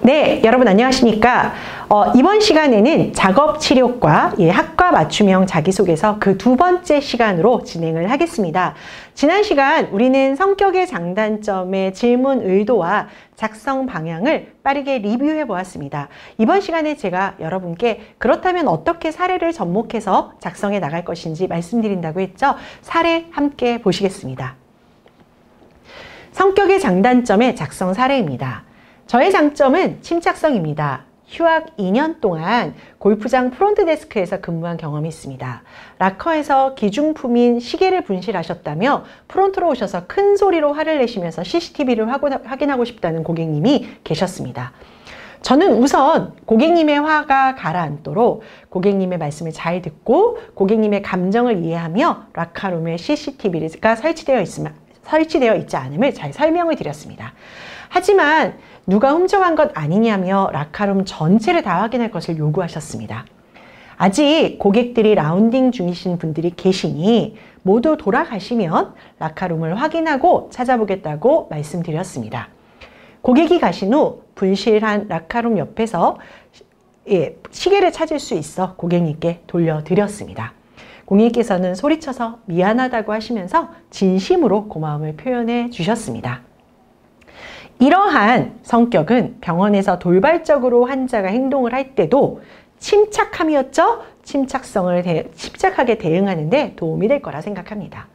네, 여러분 안녕하십니까? 이번 시간에는 작업치료과 학과 맞춤형 자기소개서 그 두 번째 시간으로 진행을 하겠습니다. 지난 시간 우리는 성격의 장단점의 질문 의도와 작성 방향을 빠르게 리뷰해 보았습니다. 이번 시간에 제가 여러분께 그렇다면 어떻게 사례를 접목해서 작성해 나갈 것인지 말씀드린다고 했죠? 사례 함께 보시겠습니다. 성격의 장단점의 작성 사례입니다. 저의 장점은 침착성입니다. 휴학 2년 동안 골프장 프론트데스크에서 근무한 경험이 있습니다. 락커에서 기중품인 시계를 분실하셨다며 프론트로 오셔서 큰 소리로 화를 내시면서 CCTV를 확인하고 싶다는 고객님이 계셨습니다. 저는 우선 고객님의 화가 가라앉도록 고객님의 말씀을 잘 듣고 고객님의 감정을 이해하며 락카룸에 CCTV가 설치되어 있지 않음을 잘 설명을 드렸습니다. 하지만 누가 훔쳐간 것 아니냐며 락카룸 전체를 다 확인할 것을 요구하셨습니다. 아직 고객들이 라운딩 중이신 분들이 계시니 모두 돌아가시면 락카룸을 확인하고 찾아보겠다고 말씀드렸습니다. 고객이 가신 후 분실한 락카룸 옆에서 시계를 찾을 수 있어 고객님께 돌려드렸습니다. 고객님께서는 소리쳐서 미안하다고 하시면서 진심으로 고마움을 표현해 주셨습니다. 이러한 성격은 병원에서 돌발적으로 환자가 행동을 할 때도 침착함이었죠? 침착하게 대응하는 데 도움이 될 거라 생각합니다.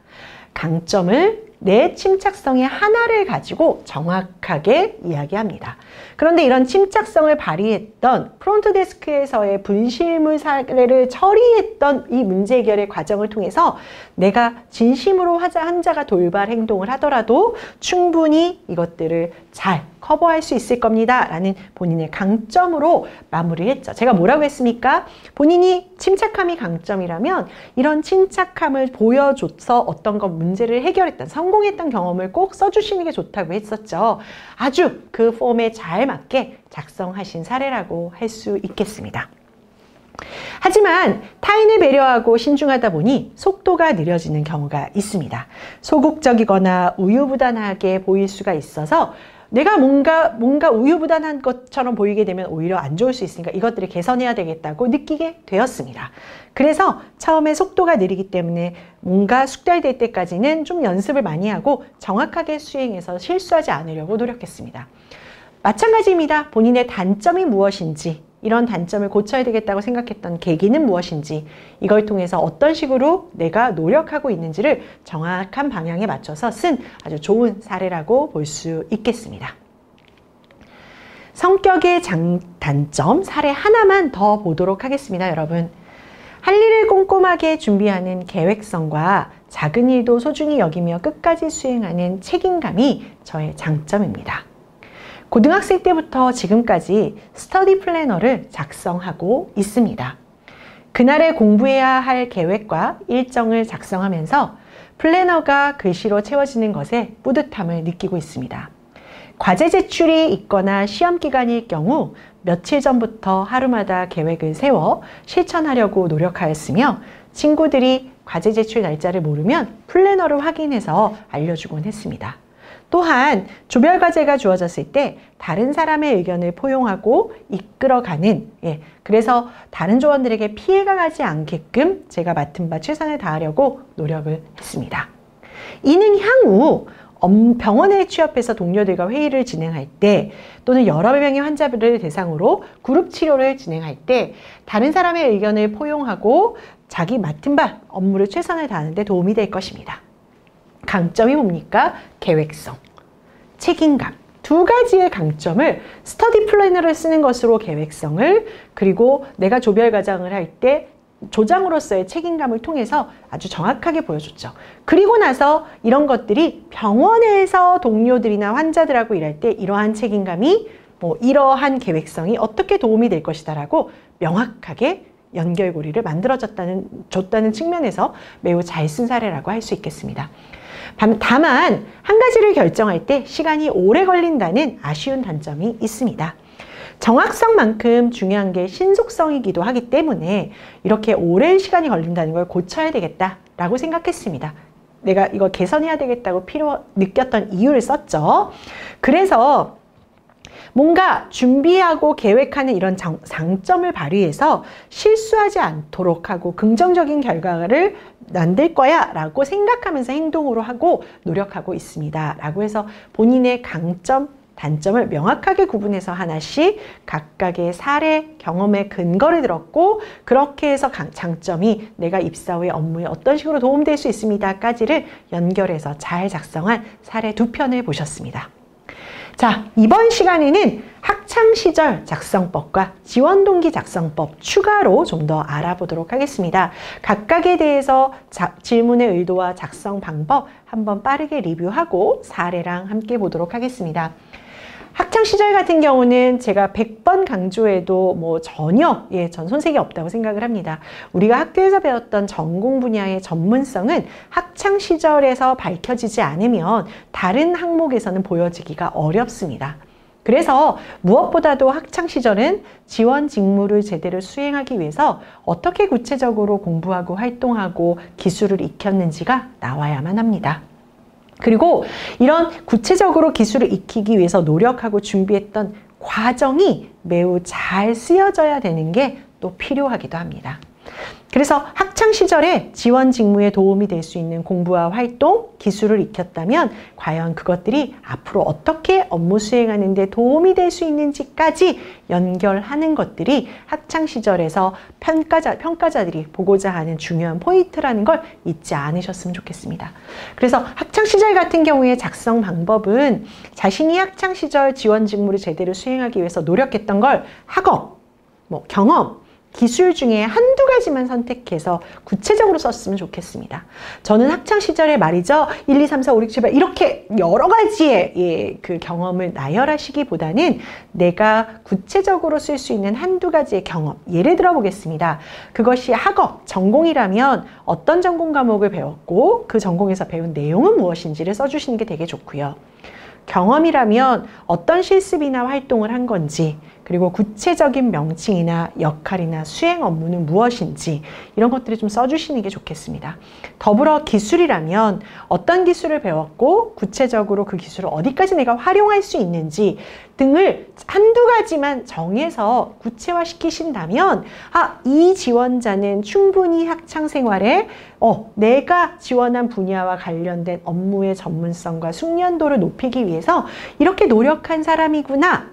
강점을 내 침착성의 하나를 가지고 정확하게 이야기합니다. 그런데 이런 침착성을 발휘했던 프론트데스크에서의 분실물 사례를 처리했던 이 문제 해결의 과정을 통해서 내가 진심으로 환자가 돌발 행동을 하더라도 충분히 이것들을 잘 커버할 수 있을 겁니다. 라는 본인의 강점으로 마무리를 했죠. 제가 뭐라고 했습니까? 본인이 침착함이 강점이라면 이런 침착함을 보여줘서 어떤 것 문제를 해결했던 성공했던 경험을 꼭 써주시는 게 좋다고 했었죠. 아주 그 폼에 잘 맞게 작성하신 사례라고 할 수 있겠습니다. 하지만 타인을 배려하고 신중하다 보니 속도가 느려지는 경우가 있습니다. 소극적이거나 우유부단하게 보일 수가 있어서 내가 뭔가 우유부단한 것처럼 보이게 되면 오히려 안 좋을 수 있으니까 이것들을 개선해야 되겠다고 느끼게 되었습니다. 그래서 처음에 속도가 느리기 때문에 뭔가 숙달될 때까지는 좀 연습을 많이 하고 정확하게 수행해서 실수하지 않으려고 노력했습니다. 마찬가지입니다. 본인의 단점이 무엇인지, 이런 단점을 고쳐야 되겠다고 생각했던 계기는 무엇인지, 이걸 통해서 어떤 식으로 내가 노력하고 있는지를 정확한 방향에 맞춰서 쓴 아주 좋은 사례라고 볼 수 있겠습니다. 성격의 단점 사례 하나만 더 보도록 하겠습니다, 여러분. 할 일을 꼼꼼하게 준비하는 계획성과 작은 일도 소중히 여기며 끝까지 수행하는 책임감이 저의 장점입니다. 고등학생 때부터 지금까지 스터디 플래너를 작성하고 있습니다. 그날에 공부해야 할 계획과 일정을 작성하면서 플래너가 글씨로 채워지는 것에 뿌듯함을 느끼고 있습니다. 과제 제출이 있거나 시험 기간일 경우 며칠 전부터 하루마다 계획을 세워 실천하려고 노력하였으며 친구들이 과제 제출 날짜를 모르면 플래너를 확인해서 알려주곤 했습니다. 또한 조별 과제가 주어졌을 때 다른 사람의 의견을 포용하고 이끌어가는, 그래서 다른 조원들에게 피해가 가지 않게끔 제가 맡은 바 최선을 다하려고 노력을 했습니다. 이는 향후 병원에 취업해서 동료들과 회의를 진행할 때 또는 여러 명의 환자들을 대상으로 그룹 치료를 진행할 때 다른 사람의 의견을 포용하고 자기 맡은 바 업무를 최선을 다하는 데 도움이 될 것입니다. 강점이 뭡니까? 계획성, 책임감. 두 가지의 강점을 스터디 플래너를 쓰는 것으로 계획성을, 그리고 내가 조별 과정을 할 때 조장으로서의 책임감을 통해서 아주 정확하게 보여줬죠. 그리고 나서 이런 것들이 병원에서 동료들이나 환자들하고 일할 때 이러한 책임감이 이러한 계획성이 어떻게 도움이 될 것이다 라고 명확하게 연결고리를 줬다는 측면에서 매우 잘 쓴 사례라고 할 수 있겠습니다. 다만 한 가지를 결정할 때 시간이 오래 걸린다는 아쉬운 단점이 있습니다. 정확성만큼 중요한 게 신속성이기도 하기 때문에 이렇게 오랜 시간이 걸린다는 걸 고쳐야 되겠다라고 생각했습니다. 내가 이걸 개선해야 되겠다고 느꼈던 이유를 썼죠. 그래서 뭔가 준비하고 계획하는 이런 장점을 발휘해서 실수하지 않도록 하고 긍정적인 결과를 만들 거야 라고 생각하면서 행동으로 하고 노력하고 있습니다 라고 해서 본인의 강점, 단점을 명확하게 구분해서 하나씩 각각의 사례, 경험의 근거를 들었고 그렇게 해서 장점이 내가 입사 후에 업무에 어떤 식으로 도움될 수 있습니다 까지를 연결해서 잘 작성한 사례 2편을 보셨습니다. 자, 이번 시간에는 학창시절 작성법과 지원동기 작성법 추가로 좀 더 알아보도록 하겠습니다. 각각에 대해서 질문의 의도와 작성 방법 한번 빠르게 리뷰하고 사례랑 함께 보도록 하겠습니다. 학창시절 같은 경우는 제가 100번 강조해도 뭐 전혀 전 손색이 없다고 생각을 합니다. 우리가 학교에서 배웠던 전공 분야의 전문성은 학창시절에서 밝혀지지 않으면 다른 항목에서는 보여지기가 어렵습니다. 그래서 무엇보다도 학창시절은 지원 직무를 제대로 수행하기 위해서 어떻게 구체적으로 공부하고 활동하고 기술을 익혔는지가 나와야만 합니다. 그리고 이런 구체적으로 기술을 익히기 위해서 노력하고 준비했던 과정이 매우 잘 쓰여져야 되는 게 또 필요하기도 합니다. 그래서 학창시절에 지원 직무에 도움이 될 수 있는 공부와 활동, 기술을 익혔다면 과연 그것들이 앞으로 어떻게 업무 수행하는 데 도움이 될 수 있는지까지 연결하는 것들이 학창시절에서 평가자들이 보고자 하는 중요한 포인트라는 걸 잊지 않으셨으면 좋겠습니다. 그래서 학창시절 같은 경우에 작성 방법은 자신이 학창시절 지원 직무를 제대로 수행하기 위해서 노력했던 걸 학업, 경험, 기술 중에 한두 가지만 선택해서 구체적으로 썼으면 좋겠습니다. 저는 학창시절에 말이죠. 1, 2, 3, 4, 5, 6, 7, 8 이렇게 여러 가지의 그 경험을 나열하시기보다는 내가 구체적으로 쓸 수 있는 한두 가지의 경험, 예를 들어 보겠습니다. 그것이 학업, 전공이라면 어떤 전공 과목을 배웠고 그 전공에서 배운 내용은 무엇인지를 써주시는 게 되게 좋고요. 경험이라면 어떤 실습이나 활동을 한 건지, 그리고 구체적인 명칭이나 역할이나 수행 업무는 무엇인지 이런 것들을 좀 써주시는 게 좋겠습니다. 더불어 기술이라면 어떤 기술을 배웠고 구체적으로 그 기술을 어디까지 내가 활용할 수 있는지 등을 한두 가지만 정해서 구체화시키신다면 이 지원자는 충분히 학창생활에 내가 지원한 분야와 관련된 업무의 전문성과 숙련도를 높이기 위해서 이렇게 노력한 사람이구나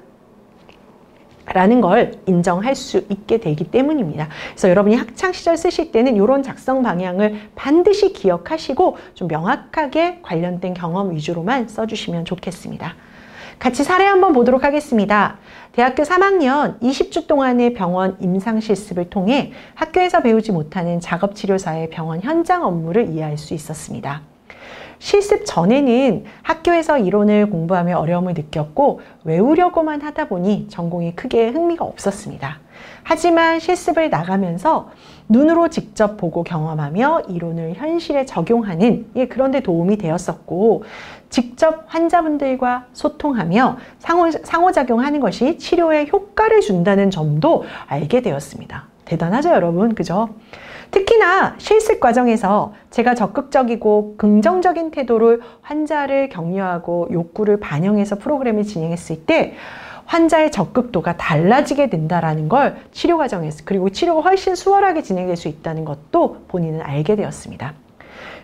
라는 걸 인정할 수 있게 되기 때문입니다. 그래서 여러분이 학창시절 쓰실 때는 이런 작성 방향을 반드시 기억하시고 좀 명확하게 관련된 경험 위주로만 써주시면 좋겠습니다. 같이 사례 한번 보도록 하겠습니다. 대학교 3학년 20주 동안의 병원 임상실습을 통해 학교에서 배우지 못하는 작업치료사의 병원 현장 업무를 이해할 수 있었습니다. 실습 전에는 학교에서 이론을 공부하며 어려움을 느꼈고 외우려고만 하다 보니 전공에 크게 흥미가 없었습니다. 하지만 실습을 나가면서 눈으로 직접 보고 경험하며 이론을 현실에 적용하는 그런 데 도움이 되었었고 직접 환자분들과 소통하며 상호작용하는 것이 치료에 효과를 준다는 점도 알게 되었습니다. 대단하죠, 여러분? 그죠? 특히나 실습 과정에서 제가 적극적이고 긍정적인 태도를 환자를 격려하고 욕구를 반영해서 프로그램을 진행했을 때 환자의 적극도가 달라지게 된다는 걸 치료 과정에서, 그리고 치료가 훨씬 수월하게 진행될 수 있다는 것도 본인은 알게 되었습니다.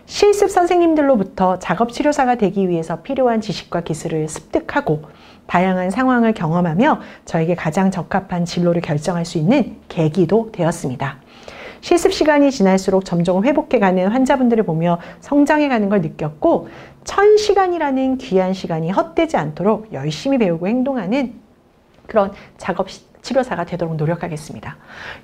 실습 선생님들로부터 작업치료사가 되기 위해서 필요한 지식과 기술을 습득하고 다양한 상황을 경험하며 저에게 가장 적합한 진로를 결정할 수 있는 계기도 되었습니다. 실습 시간이 지날수록 점점 회복해가는 환자분들을 보며 성장해가는 걸 느꼈고 1000시간이라는 귀한 시간이 헛되지 않도록 열심히 배우고 행동하는 그런 치료사가 되도록 노력하겠습니다.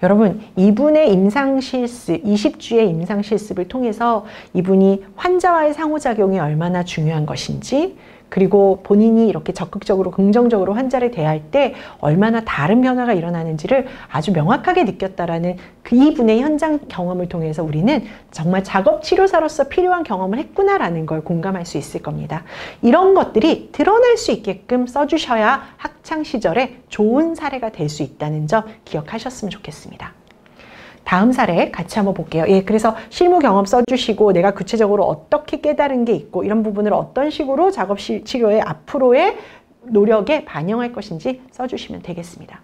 여러분, 이분의 임상실습, 20주의 임상실습을 통해서 이분이 환자와의 상호작용이 얼마나 중요한 것인지, 그리고 본인이 이렇게 적극적으로 긍정적으로 환자를 대할 때 얼마나 다른 변화가 일어나는지를 아주 명확하게 느꼈다라는 이분의 현장 경험을 통해서 우리는 정말 작업치료사로서 필요한 경험을 했구나라는 걸 공감할 수 있을 겁니다. 이런 것들이 드러날 수 있게끔 써주셔야 학창시절에 좋은 사례가 될 수 있다는 점 기억하셨으면 좋겠습니다. 다음 사례 같이 한번 볼게요. 그래서 실무 경험 써주시고 내가 구체적으로 어떻게 깨달은 게 있고 이런 부분을 어떤 식으로 작업 치료의 앞으로의 노력에 반영할 것인지 써주시면 되겠습니다.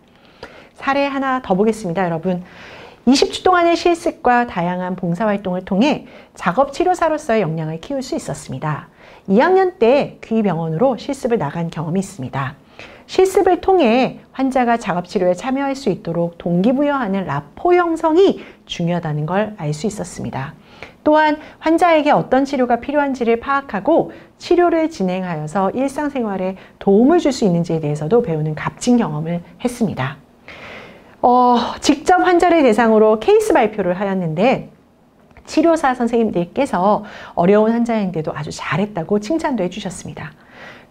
사례 하나 더 보겠습니다, 여러분. 20주 동안의 실습과 다양한 봉사활동을 통해 작업치료사로서의 역량을 키울 수 있었습니다. 2학년 때 귀병원으로 실습을 나간 경험이 있습니다. 실습을 통해 환자가 작업치료에 참여할 수 있도록 동기부여하는 라포 형성이 중요하다는 걸 알 수 있었습니다. 또한 환자에게 어떤 치료가 필요한지를 파악하고 치료를 진행하여서 일상생활에 도움을 줄 수 있는지에 대해서도 배우는 값진 경험을 했습니다. 직접 환자를 대상으로 케이스 발표를 하였는데 치료사 선생님들께서 어려운 환자인데도 아주 잘했다고 칭찬도 해주셨습니다.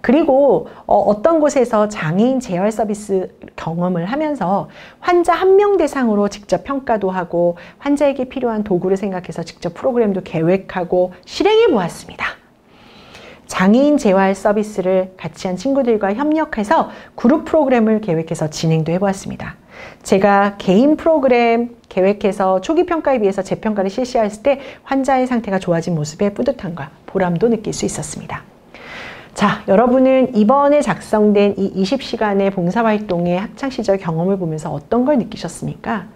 그리고 어떤 곳에서 장애인 재활 서비스 경험을 하면서 환자 한 명 대상으로 직접 평가도 하고 환자에게 필요한 도구를 생각해서 직접 프로그램도 계획하고 실행해 보았습니다. 장애인 재활 서비스를 같이 한 친구들과 협력해서 그룹 프로그램을 계획해서 진행도 해보았습니다. 제가 개인 프로그램 계획해서 초기 평가에 비해서 재평가를 실시했을 때 환자의 상태가 좋아진 모습에 뿌듯함과 보람도 느낄 수 있었습니다. 자, 여러분은 이번에 작성된 이 20시간의 봉사활동의 학창시절 경험을 보면서 어떤 걸 느끼셨습니까?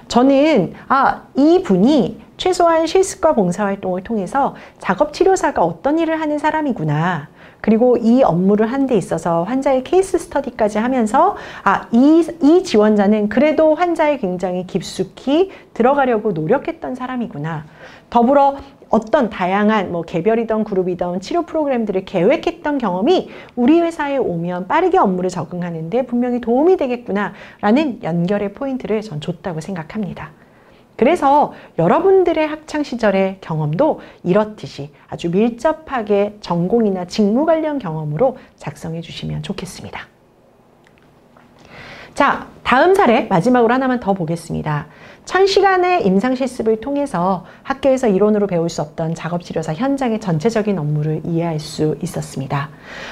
저는 이분이 최소한 실습과 봉사활동을 통해서 작업치료사가 어떤 일을 하는 사람이구나. 그리고 이 업무를 하는 데 있어서 환자의 케이스 스터디까지 하면서 이 지원자는 그래도 환자에 굉장히 깊숙이 들어가려고 노력했던 사람이구나. 더불어 어떤 다양한 개별이든 그룹이든 치료 프로그램들을 계획했던 경험이 우리 회사에 오면 빠르게 업무를 적응하는데 분명히 도움이 되겠구나라는 연결의 포인트를 전 줬다고 생각합니다. 그래서 여러분들의 학창시절의 경험도 이렇듯이 아주 밀접하게 전공이나 직무 관련 경험으로 작성해 주시면 좋겠습니다. 자, 다음 사례 마지막으로 하나만 더 보겠습니다. 1000시간의 임상실습을 통해서 학교에서 이론으로 배울 수 없던 작업치료사 현장의 전체적인 업무를 이해할 수 있었습니다.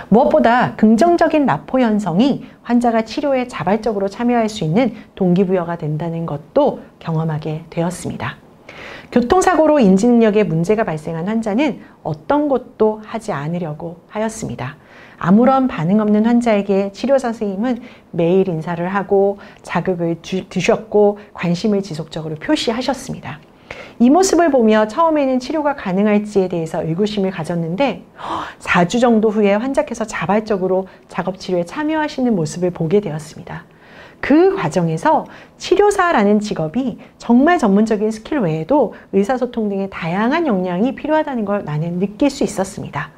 무엇보다 긍정적인 라포 형성이 환자가 치료에 자발적으로 참여할 수 있는 동기부여가 된다는 것도 경험하게 되었습니다. 교통사고로 인지능력에 문제가 발생한 환자는 어떤 것도 하지 않으려고 하였습니다. 아무런 반응 없는 환자에게 치료사 선생님은 매일 인사를 하고 자극을 주셨고 관심을 지속적으로 표시하셨습니다. 이 모습을 보며 처음에는 치료가 가능할지에 대해서 의구심을 가졌는데 4주 정도 후에 환자께서 자발적으로 작업치료에 참여하시는 모습을 보게 되었습니다. 그 과정에서 치료사라는 직업이 정말 전문적인 스킬 외에도 의사소통 등의 다양한 역량이 필요하다는 걸 나는 느낄 수 있었습니다.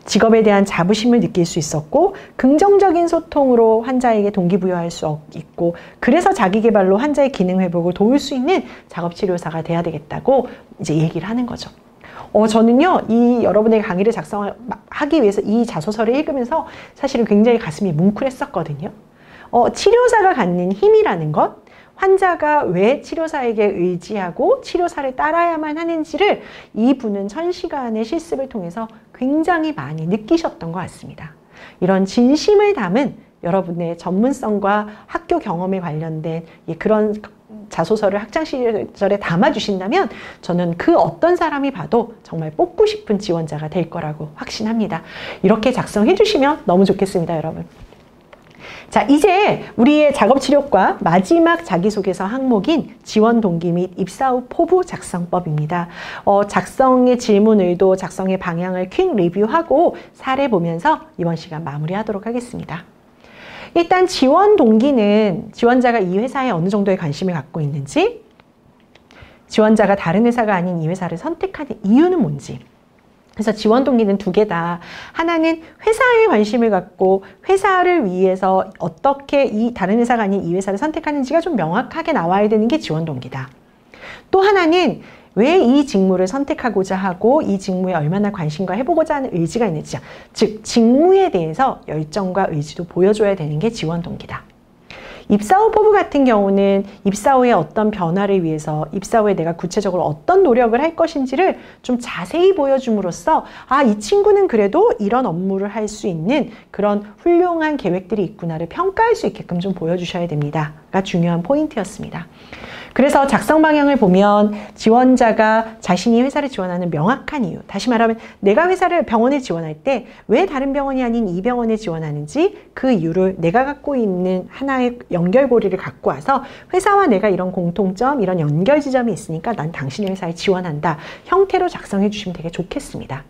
직업에 대한 자부심을 느낄 수 있었고 긍정적인 소통으로 환자에게 동기부여할 수 있고 그래서 자기계발로 환자의 기능 회복을 도울 수 있는 작업치료사가 돼야 되겠다고 이제 얘기를 하는 거죠. 저는요, 이 여러분의 강의를 작성하기 위해서 이 자소서를 읽으면서 사실은 굉장히 가슴이 뭉클했었거든요. 치료사가 갖는 힘이라는 것, 환자가 왜 치료사에게 의지하고 치료사를 따라야만 하는지를 이분은 1000시간의 실습을 통해서 굉장히 많이 느끼셨던 것 같습니다. 이런 진심을 담은 여러분의 전문성과 학교 경험에 관련된 그런 자소서를 학창시절에 담아주신다면 저는 그 어떤 사람이 봐도 정말 뽑고 싶은 지원자가 될 거라고 확신합니다. 이렇게 작성해 주시면 너무 좋겠습니다, 여러분. 자, 이제 우리의 작업치료과 마지막 자기소개서 항목인 지원 동기 및 입사 후 포부 작성법입니다. 작성의 질문 의도, 작성의 방향을 퀵 리뷰하고 사례 보면서 이번 시간 마무리하도록 하겠습니다. 일단 지원 동기는 지원자가 이 회사에 어느 정도의 관심을 갖고 있는지, 지원자가 다른 회사가 아닌 이 회사를 선택하는 이유는 뭔지, 그래서 지원 동기는 두 개다. 하나는 회사에 관심을 갖고 회사를 위해서 어떻게 이 다른 회사가 아닌 이 회사를 선택하는지가 좀 명확하게 나와야 되는 게 지원 동기다. 또 하나는 왜 이 직무를 선택하고자 하고 이 직무에 얼마나 관심과 해보고자 하는 의지가 있는지, 즉 직무에 대해서 열정과 의지도 보여줘야 되는 게 지원 동기다. 입사 후 포부 같은 경우는 입사 후에 어떤 변화를 위해서 입사 후에 내가 구체적으로 어떤 노력을 할 것인지를 좀 자세히 보여줌으로써 이 친구는 그래도 이런 업무를 할 수 있는 그런 훌륭한 계획들이 있구나를 평가할 수 있게끔 좀 보여주셔야 됩니다가 중요한 포인트였습니다. 그래서 작성 방향을 보면 지원자가 자신이 회사를 지원하는 명확한 이유, 다시 말하면 내가 병원을 지원할 때 왜 다른 병원이 아닌 이 병원에 지원하는지 그 이유를 내가 갖고 있는 하나의 연결고리를 갖고 와서 회사와 내가 이런 공통점, 이런 연결 지점이 있으니까 난 당신의 회사에 지원한다 형태로 작성해 주시면 되게 좋겠습니다.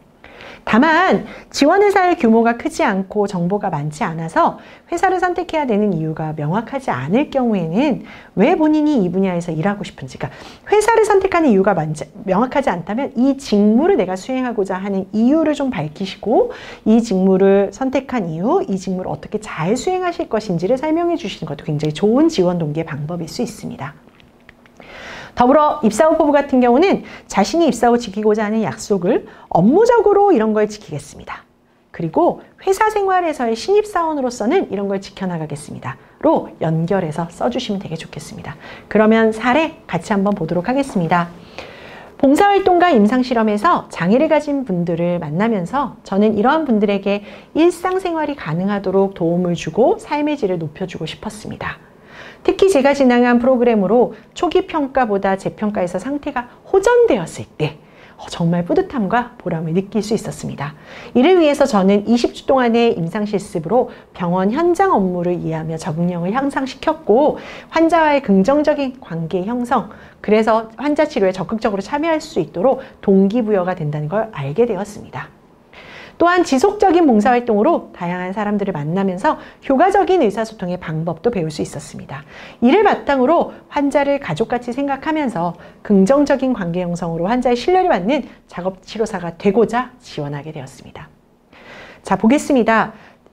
다만 지원 회사의 규모가 크지 않고 정보가 많지 않아서 회사를 선택해야 되는 이유가 명확하지 않을 경우에는 왜 본인이 이 분야에서 일하고 싶은지, 그러니까 회사를 선택하는 이유가 명확하지 않다면 이 직무를 내가 수행하고자 하는 이유를 좀 밝히시고 이 직무를 선택한 이유, 이 직무를 어떻게 잘 수행하실 것인지를 설명해 주시는 것도 굉장히 좋은 지원 동기의 방법일 수 있습니다. 더불어 입사 후 포부 같은 경우는 자신이 입사 후 지키고자 하는 약속을 업무적으로 이런 걸 지키겠습니다. 그리고 회사 생활에서의 신입사원으로서는 이런 걸 지켜나가겠습니다. 로 연결해서 써주시면 되게 좋겠습니다. 그러면 사례 같이 한번 보도록 하겠습니다. 봉사활동과 임상실험에서 장애를 가진 분들을 만나면서 저는 이러한 분들에게 일상생활이 가능하도록 도움을 주고 삶의 질을 높여주고 싶었습니다. 특히 제가 진행한 프로그램으로 초기 평가보다 재평가에서 상태가 호전되었을 때 정말 뿌듯함과 보람을 느낄 수 있었습니다. 이를 위해서 저는 20주 동안의 임상실습으로 병원 현장 업무를 이해하며 적응력을 향상시켰고 환자와의 긍정적인 관계 형성, 그래서 환자 치료에 적극적으로 참여할 수 있도록 동기부여가 된다는 걸 알게 되었습니다. 또한 지속적인 봉사활동으로 다양한 사람들을 만나면서 효과적인 의사소통의 방법도 배울 수 있었습니다. 이를 바탕으로 환자를 가족같이 생각하면서 긍정적인 관계 형성으로 환자의 신뢰를 받는 작업치료사가 되고자 지원하게 되었습니다. 자, 보겠습니다.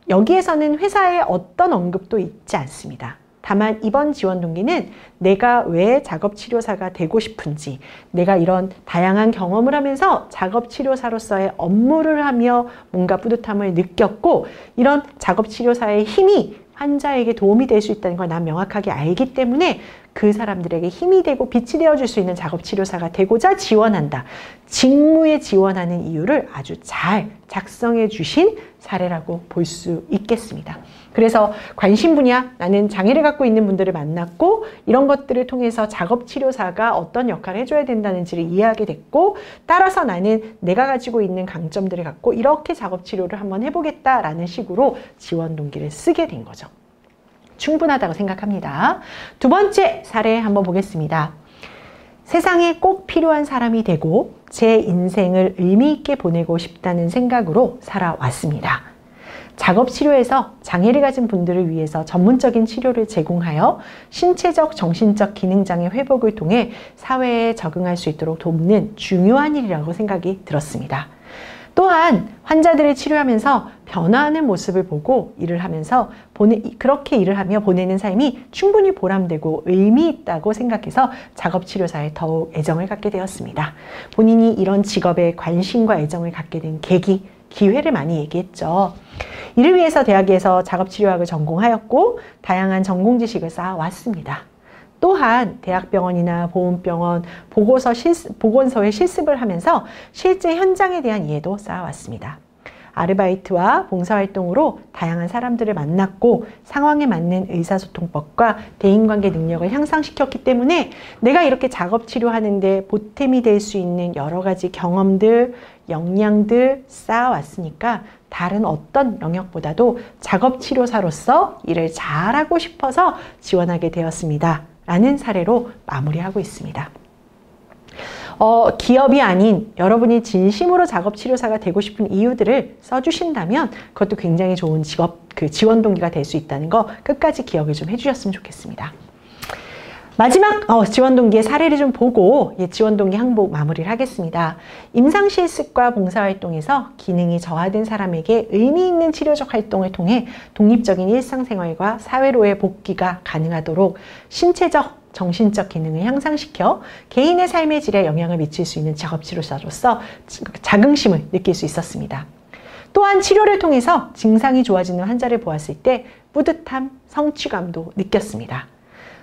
여기에서는 회사의 어떤 언급도 있지 않습니다. 다만 이번 지원 동기는 내가 왜 작업치료사가 되고 싶은지, 내가 이런 다양한 경험을 하면서 작업치료사로서의 업무를 하며 뭔가 뿌듯함을 느꼈고 이런 작업치료사의 힘이 환자에게 도움이 될 수 있다는 걸 난 명확하게 알기 때문에 그 사람들에게 힘이 되고 빛이 되어줄 수 있는 작업치료사가 되고자 지원한다. 직무에 지원하는 이유를 아주 잘 작성해 주신 사례라고 볼 수 있겠습니다. 그래서 관심 분야, 나는 장애를 갖고 있는 분들을 만났고 이런 것들을 통해서 작업치료사가 어떤 역할을 해줘야 된다는지를 이해하게 됐고 따라서 나는 내가 가지고 있는 강점들을 갖고 이렇게 작업치료를 한번 해보겠다라는 식으로 지원 동기를 쓰게 된 거죠. 충분하다고 생각합니다. 두 번째 사례 한번 보겠습니다. 세상에 꼭 필요한 사람이 되고 제 인생을 의미 있게 보내고 싶다는 생각으로 살아왔습니다. 작업치료에서 장애를 가진 분들을 위해서 전문적인 치료를 제공하여 신체적, 정신적 기능장애 회복을 통해 사회에 적응할 수 있도록 돕는 중요한 일이라고 생각이 들었습니다. 또한 환자들을 치료하면서 변화하는 모습을 보고 일을 하면서 그렇게 일을 하며 보내는 삶이 충분히 보람되고 의미 있다고 생각해서 작업치료사에 더욱 애정을 갖게 되었습니다. 본인이 이런 직업에 관심과 애정을 갖게 된 계기, 기회를 많이 얘기했죠. 이를 위해서 대학에서 작업치료학을 전공하였고 다양한 전공 지식을 쌓아왔습니다. 또한 대학병원이나 보훈병원 보건소에 실습을 하면서 실제 현장에 대한 이해도 쌓아왔습니다. 아르바이트와 봉사활동으로 다양한 사람들을 만났고 상황에 맞는 의사소통법과 대인관계 능력을 향상시켰기 때문에 내가 이렇게 작업치료하는데 보탬이 될 수 있는 여러 가지 경험들, 역량들 쌓아왔으니까 다른 어떤 영역보다도 작업치료사로서 일을 잘하고 싶어서 지원하게 되었습니다. 라는 사례로 마무리하고 있습니다. 기업이 아닌 여러분이 진심으로 작업치료사가 되고 싶은 이유들을 써주신다면 그것도 굉장히 좋은 지원 동기가 될 수 있다는 거 끝까지 기억을 좀 해주셨으면 좋겠습니다. 마지막 지원 동기의 사례를 좀 보고 지원 동기 항목 마무리를 하겠습니다. 임상실습과 봉사활동에서 기능이 저하된 사람에게 의미 있는 치료적 활동을 통해 독립적인 일상생활과 사회로의 복귀가 가능하도록 신체적, 정신적 기능을 향상시켜 개인의 삶의 질에 영향을 미칠 수 있는 작업치료사로서 자긍심을 느낄 수 있었습니다. 또한 치료를 통해서 증상이 좋아지는 환자를 보았을 때 뿌듯함, 성취감도 느꼈습니다.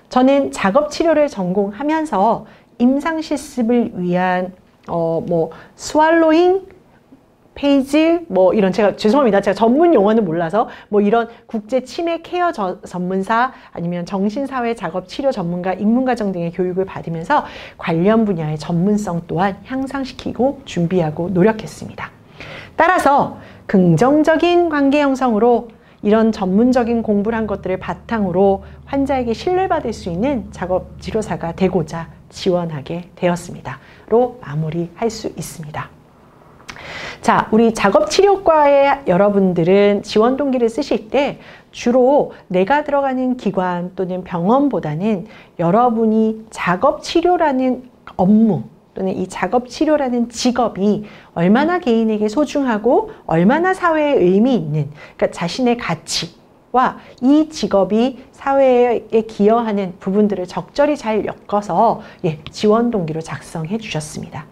저는 작업치료를 전공하면서 임상실습을 위한 스왈로잉 페이지 뭐 이런 제가 죄송합니다. 제가 전문 용어는 몰라서 뭐 이런 국제 치매 케어 전문사 아니면 정신사회 작업 치료 전문가 인문과정 등의 교육을 받으면서 관련 분야의 전문성 또한 향상시키고 준비하고 노력했습니다. 따라서 긍정적인 관계 형성으로 이런 전문적인 공부를 한 것들을 바탕으로 환자에게 신뢰받을 수 있는 작업치료사가 되고자 지원하게 되었습니다. 로 마무리할 수 있습니다. 자, 우리 작업치료과의 여러분들은 지원 동기를 쓰실 때 주로 내가 들어가는 기관 또는 병원보다는 여러분이 작업치료라는 업무 또는 이 작업치료라는 직업이 얼마나 개인에게 소중하고 얼마나 사회에 의미 있는, 그러니까 자신의 가치와 이 직업이 사회에 기여하는 부분들을 적절히 잘 엮어서 지원 동기로 작성해 주셨습니다.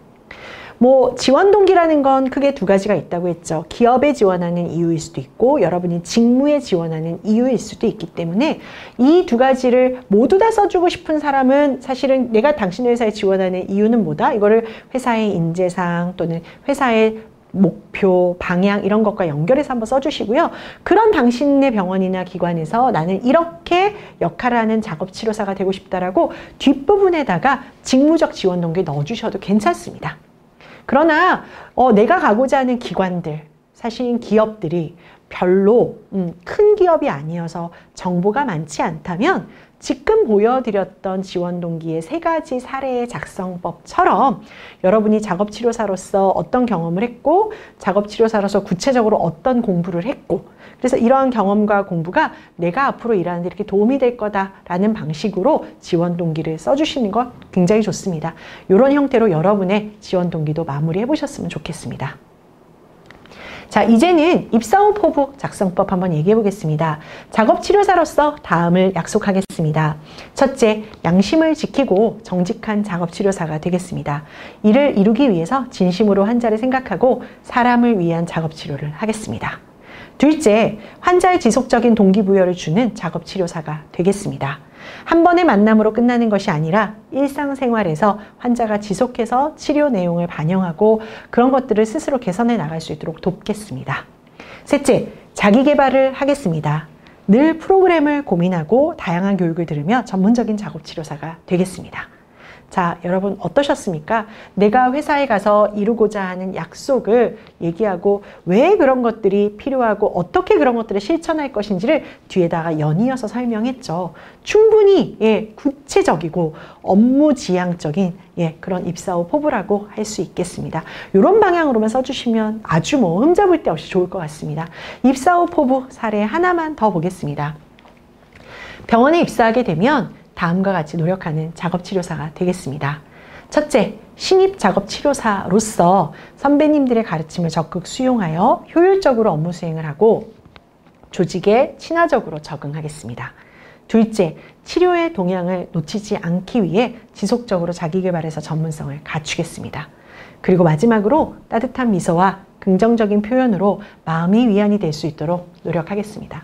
뭐 지원 동기라는 건 크게 두 가지가 있다고 했죠. 기업에 지원하는 이유일 수도 있고 여러분이 직무에 지원하는 이유일 수도 있기 때문에 이 두 가지를 모두 다 써주고 싶은 사람은 사실은 내가 당신 회사에 지원하는 이유는 뭐다? 이거를 회사의 인재상 또는 회사의 목표, 방향 이런 것과 연결해서 한번 써주시고요. 그런 당신의 병원이나 기관에서 나는 이렇게 역할을 하는 작업치료사가 되고 싶다라고 뒷부분에다가 직무적 지원 동기 넣어주셔도 괜찮습니다. 그러나 내가 가고자 하는 기관들, 사실 기업들이 별로 큰 기업이 아니어서 정보가 많지 않다면 지금 보여드렸던 지원 동기의 세 가지 사례의 작성법처럼 여러분이 작업치료사로서 어떤 경험을 했고 작업치료사로서 구체적으로 어떤 공부를 했고 그래서 이러한 경험과 공부가 내가 앞으로 일하는 데 이렇게 도움이 될 거다라는 방식으로 지원 동기를 써주시는 것 굉장히 좋습니다. 이런 형태로 여러분의 지원 동기도 마무리해 보셨으면 좋겠습니다. 자, 이제는 입사 후 포부 작성법 한번 얘기해 보겠습니다. 작업치료사로서 다음을 약속하겠습니다. 첫째, 양심을 지키고 정직한 작업치료사가 되겠습니다. 이를 이루기 위해서 진심으로 환자를 생각하고 사람을 위한 작업치료를 하겠습니다. 둘째, 환자의 지속적인 동기부여를 주는 작업치료사가 되겠습니다. 한 번의 만남으로 끝나는 것이 아니라 일상생활에서 환자가 지속해서 치료 내용을 반영하고 그런 것들을 스스로 개선해 나갈 수 있도록 돕겠습니다. 셋째, 자기계발을 하겠습니다. 늘 프로그램을 고민하고 다양한 교육을 들으며 전문적인 작업치료사가 되겠습니다. 자, 여러분 어떠셨습니까? 내가 회사에 가서 이루고자 하는 약속을 얘기하고 왜 그런 것들이 필요하고 어떻게 그런 것들을 실천할 것인지를 뒤에다가 연이어서 설명했죠. 충분히 구체적이고 업무지향적인 그런 입사 후 포부라고 할 수 있겠습니다. 이런 방향으로만 써주시면 아주 흠잡을 데 없이 좋을 것 같습니다. 입사 후 포부 사례 하나만 더 보겠습니다. 병원에 입사하게 되면 다음과 같이 노력하는 작업치료사가 되겠습니다. 첫째, 신입 작업치료사로서 선배님들의 가르침을 적극 수용하여 효율적으로 업무 수행을 하고 조직에 친화적으로 적응하겠습니다. 둘째, 치료의 동향을 놓치지 않기 위해 지속적으로 자기계발해서 전문성을 갖추겠습니다. 그리고 마지막으로 따뜻한 미소와 긍정적인 표현으로 마음이 위안이 될 수 있도록 노력하겠습니다.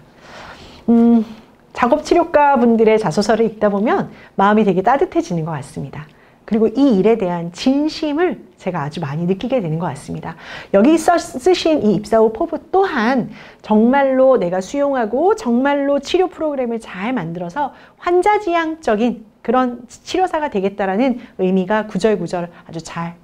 작업치료과 분들의 자소서를 읽다 보면 마음이 되게 따뜻해지는 것 같습니다. 그리고 이 일에 대한 진심을 제가 아주 많이 느끼게 되는 것 같습니다. 여기 쓰신 이 입사 후 포부 또한 정말로 내가 수용하고 정말로 치료 프로그램을 잘 만들어서 환자지향적인 그런 치료사가 되겠다라는 의미가 구절구절 아주 잘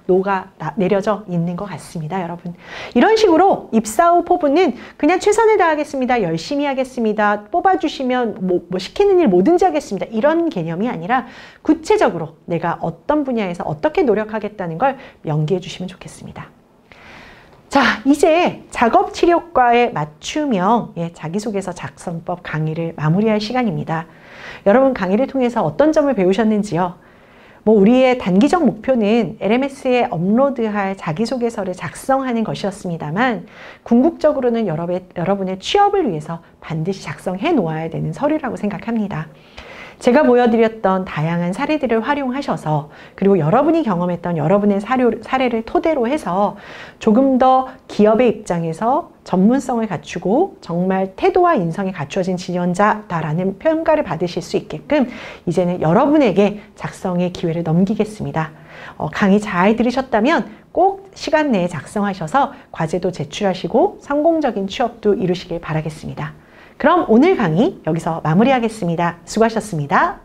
내려져 있는 것 같습니다, 여러분. 이런 식으로 입사 후 포부는 그냥 최선을 다하겠습니다, 열심히 하겠습니다, 뽑아주시면 뭐 시키는 일 뭐든지 하겠습니다, 이런 개념이 아니라 구체적으로 내가 어떤 분야에서 어떻게 노력하겠다는 걸 명기해 주시면 좋겠습니다. 자, 이제 작업치료과의 맞춤형 자기소개서 작성법 강의를 마무리할 시간입니다. 여러분 강의를 통해서 어떤 점을 배우셨는지요? 우리의 단기적 목표는 LMS에 업로드할 자기소개서를 작성하는 것이었습니다만 궁극적으로는 여러분의 취업을 위해서 반드시 작성해 놓아야 되는 서류라고 생각합니다. 제가 보여드렸던 다양한 사례들을 활용하셔서 그리고 여러분이 경험했던 여러분의 사례를 토대로 해서 조금 더 기업의 입장에서 전문성을 갖추고 정말 태도와 인성이 갖추어진 지원자다라는 평가를 받으실 수 있게끔 이제는 여러분에게 작성의 기회를 넘기겠습니다. 강의 잘 들으셨다면 꼭 시간 내에 작성하셔서 과제도 제출하시고 성공적인 취업도 이루시길 바라겠습니다. 그럼 오늘 강의 여기서 마무리하겠습니다. 수고하셨습니다.